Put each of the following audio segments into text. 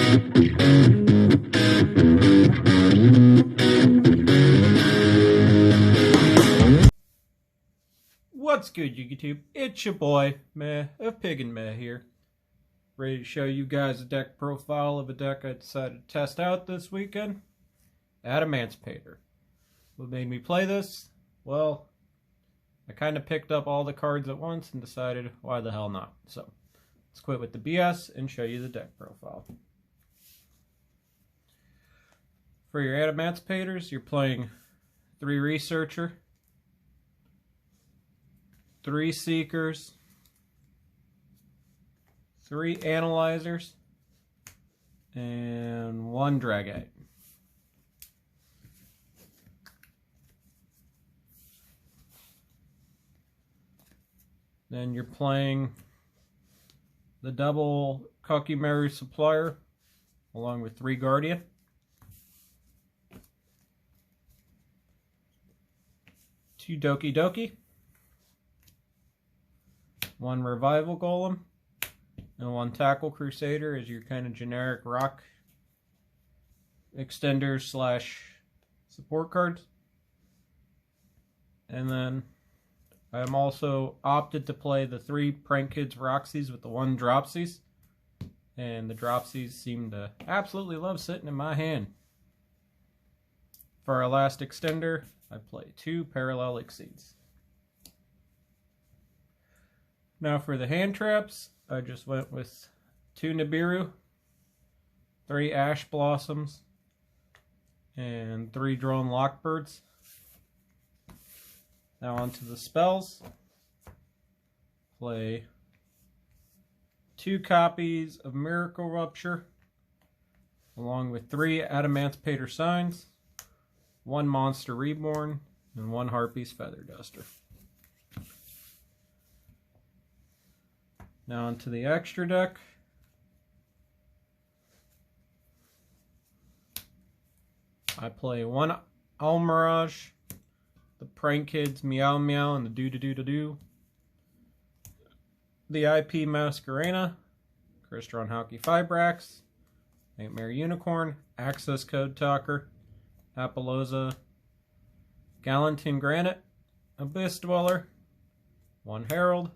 What's good, YouTube? It's your boy, Meh of Pig and Meh here. Ready to show you guys a deck profile of a deck I decided to test out this weekend. Adamancipator. What made me play this? Well, I kind of picked up all the cards at once and decided, why the hell not? So, let's quit with the BS and show you the deck profile. For your Adamancipators, you're playing 3 Researcher, 3 Seekers, 3 Analyzers, and 1 Dragite. Then you're playing the double Kakimaru Supplier along with 3 Guardian, 2 Doki Doki, 1 Revival Golem, and 1 Tackle Crusader as your kind of generic rock extenders slash support cards. And then I'm also opted to play the 3 Prank Kids Roxys with the 1 Dropsies. And the Dropsies seem to absolutely love sitting in my hand. For our last extender, I play 2 Parallel Exceeds. Now for the hand traps, I just went with 2 Nibiru, 3 Ash Blossoms, and 3 Drone Lockbirds. Now onto the spells. Play 2 copies of Miracle Rupture, along with 3 Adamancipator Signs, 1 Monster Reborn, and 1 Harpy's Feather Duster. Now onto the extra deck. I play 1 Almirage, the Prank Kids Meow Meow and the Do-Do-Do-Do-Do, the IP Masquerena, Crystron Hockey Fibrax, Nightmare Unicorn, Access Code Talker, Apollosa, Galantin Granite, Abyss Dweller, 1 Herald,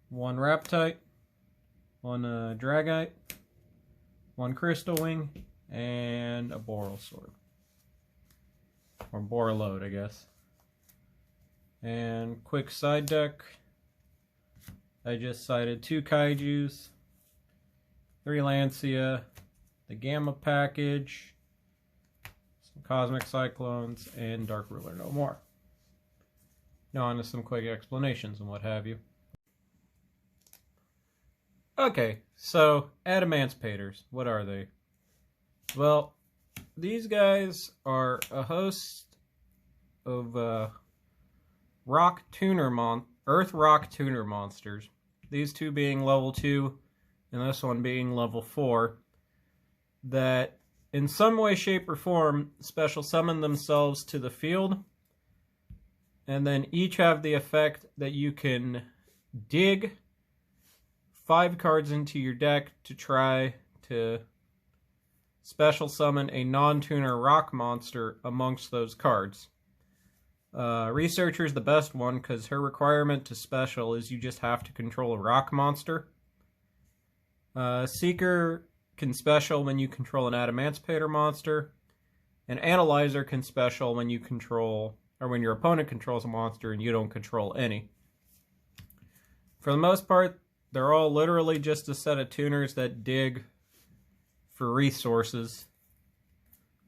1 Raptite, 1 Dragite, 1 Crystal Wing, and a Boral Sword. Or Boraload, I guess. And quick side deck. I just sided 2 Kaijus, 3 Lancia, the Gamma Package, some Cosmic Cyclones, and Dark Ruler No More. Now on to some quick explanations and what have you. Okay, so Adamancipators, what are they? Well, these guys are a host of Earth Rock Tuner monsters. These 2 being level 2 and this one being level 4, that in some way, shape, or form special summon themselves to the field, and then each have the effect that you can dig 5 cards into your deck to try to special summon a non-tuner rock monster amongst those cards. Researcher's the best one because her requirement to special is you just have to control a rock monster. Seeker can special when you control an Adamancipator monster, and Analyzer can special when you control, or when your opponent controls a monster and you don't control any. For the most part, they're all literally just a set of tuners that dig for resources.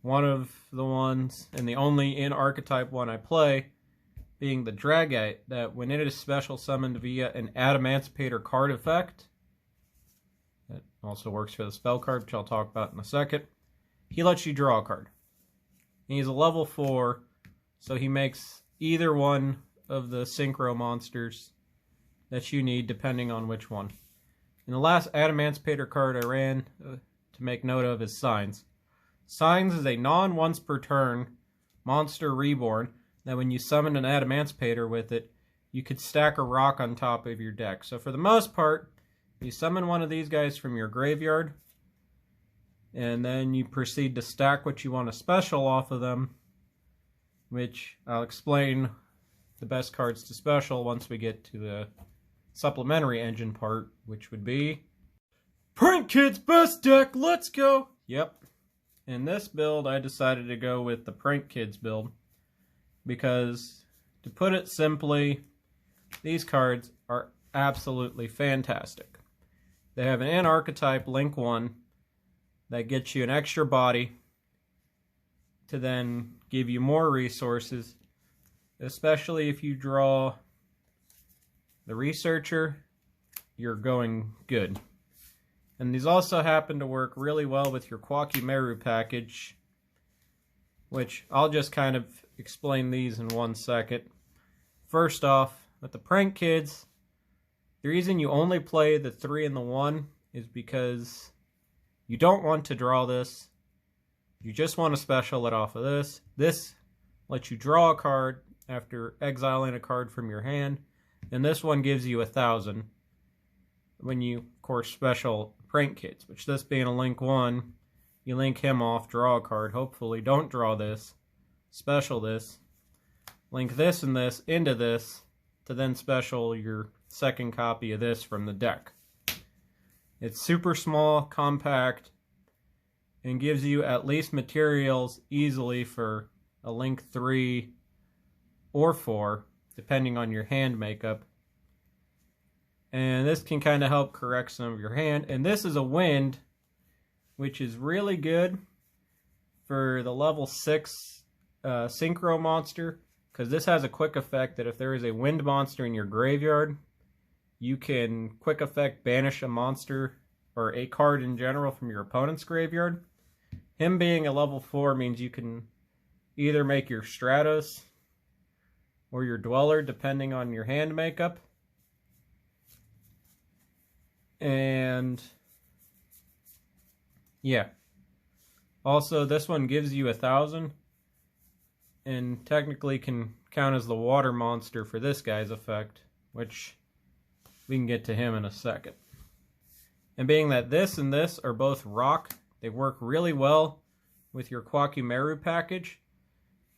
One of the ones, and the only in-archetype one I play, being the Dragite, that when it is special summoned via an Adamancipator card effect, that also works for the spell card, which I'll talk about in a second, he lets you draw a card. And he's a level 4, so he makes either one of the Synchro monsters that you need, depending on which one. And the last Adamancipator card I ran to make note of is Signs. Signs is a non-once per turn monster reborn that when you summon an Adamancipator with it, you could stack a rock on top of your deck. So for the most part, you summon one of these guys from your graveyard, And then you proceed to stack what you want to special off of them, which I'll explain the best cards to special once we get to the supplementary engine part, which would be Prank Kid's best deck, let's go! Yep. In this build, I decided to go with the Prank Kids build because, to put it simply, these cards are absolutely fantastic. They have an N-archetype Link 1 that gets you an extra body to then give you more resources, especially if you draw the Researcher, you're going good. And these also happen to work really well with your Quakimeru package, which I'll just kind of explain these in 1 second. First off, with the Prank Kids, the reason you only play the 3 and the 1 is because you don't want to draw this. You just want to special it off of this. This lets you draw a card after exiling a card from your hand, and this one gives you 1,000 when you, of course, special Prank Kids, which this being a Link 1, you link him off, draw a card, hopefully don't draw this, special this, link this and this into this, to then special your second copy of this from the deck. It's super small, compact, and gives you at least materials easily for a Link 3 or 4, depending on your hand makeup. And this can kind of help correct some of your hand. And this is a wind, which is really good for the level 6 Synchro monster, because this has a quick effect that if there is a wind monster in your graveyard, you can quick effect banish a monster or a card in general from your opponent's graveyard. Him being a level 4 means you can either make your Stratos or your Dweller, depending on your hand makeup. And yeah. Also, this one gives you 1,000 and technically can count as the water monster for this guy's effect, which we can get to him in a second. And being that this and this are both rock, they work really well with your Quakimeru package,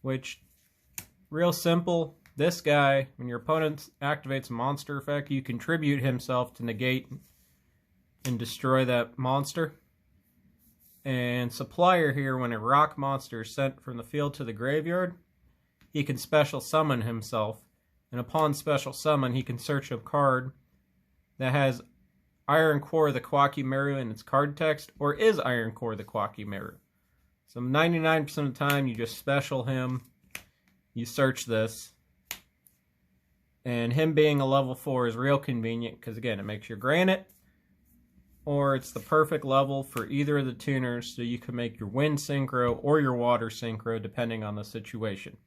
which, real simple, this guy, when your opponent activates a monster effect, you contribute himself to negate and destroy that monster. And Supplier here, when a rock monster is sent from the field to the graveyard, he can special summon himself, and upon special summon he can search a card that has Iron Core the Quakimeru in its card text, or is Iron Core the Quakimeru. So 99% of the time you just special him, you search this, and him being a level 4 is real convenient because again it makes your granite, or it's the perfect level for either of the tuners, so you can make your wind synchro or your water synchro depending on the situation.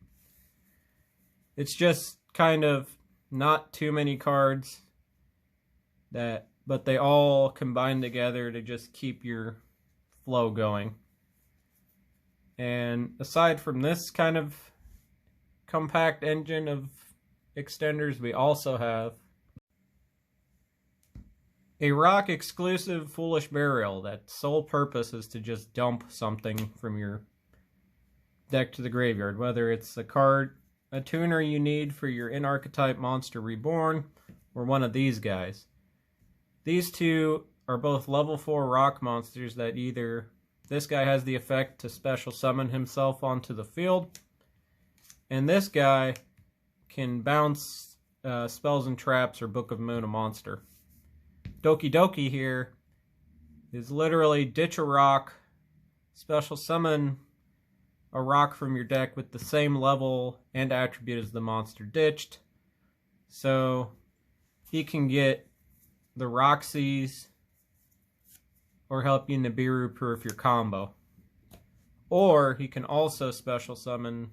It's just kind of not too many cards, but they all combine together to just keep your flow going. And aside from this kind of compact engine of extenders, we also have a rock exclusive Foolish Burial that sole purpose is to just dump something from your deck to the graveyard, whether it's a tuner you need for your in-archetype monster Reborn, or one of these guys. These two are both level 4 rock monsters that either this guy has the effect to special summon himself onto the field, and this guy can bounce spells and traps or Book of Moon a monster. Doki Doki here is literally ditch a rock, special summon a rock from your deck with the same level and attribute as the monster ditched. So he can get the Roxy's or help you Nibiru proof your combo. Or he can also special summon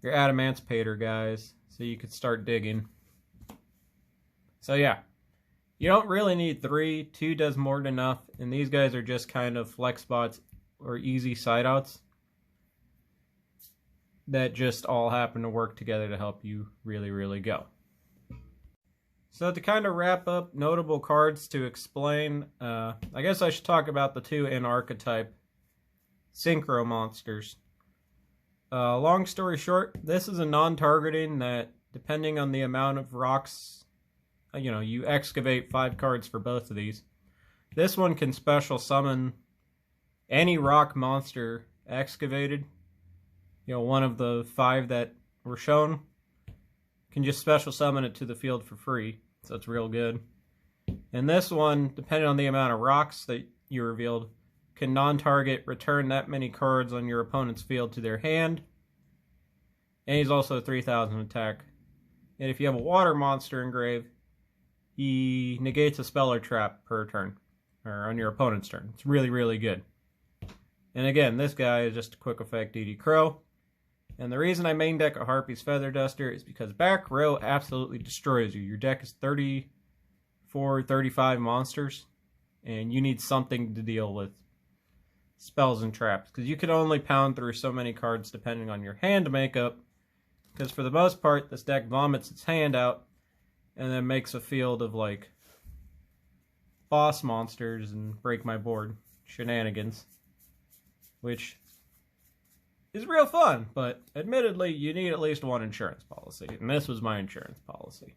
your Adamancipator guys so you could start digging. So yeah. You don't really need 3, 2 does more than enough, and these guys are just kind of flex spots or easy side outs that just all happen to work together to help you really, really go. So to kind of wrap up notable cards to explain, I guess I should talk about the two in archetype Synchro monsters. Long story short, this is a non-targeting that, depending on the amount of rocks, you excavate 5 cards for both of these. This one can special summon any rock monster excavated. One of the 5 that were shown can just special summon it to the field for free. So it's real good. And this one, depending on the amount of rocks that you revealed, can non-target return that many cards on your opponent's field to their hand. And he's also 3,000 attack. And if you have a water monster engraved, he negates a spell or trap per turn, or on your opponent's turn. It's really, really good. And again, this guy is just a quick effect DD Crow. And the reason I main deck a Harpy's Feather Duster is because back row absolutely destroys you. Your deck is 34, 35 monsters, and you need something to deal with spells and traps, because you can only pound through so many cards depending on your hand makeup, because for the most part, this deck vomits its hand out and then makes a field of, like, boss monsters and break my board shenanigans, which is real fun, but admittedly, you need at least one insurance policy, and this was my insurance policy.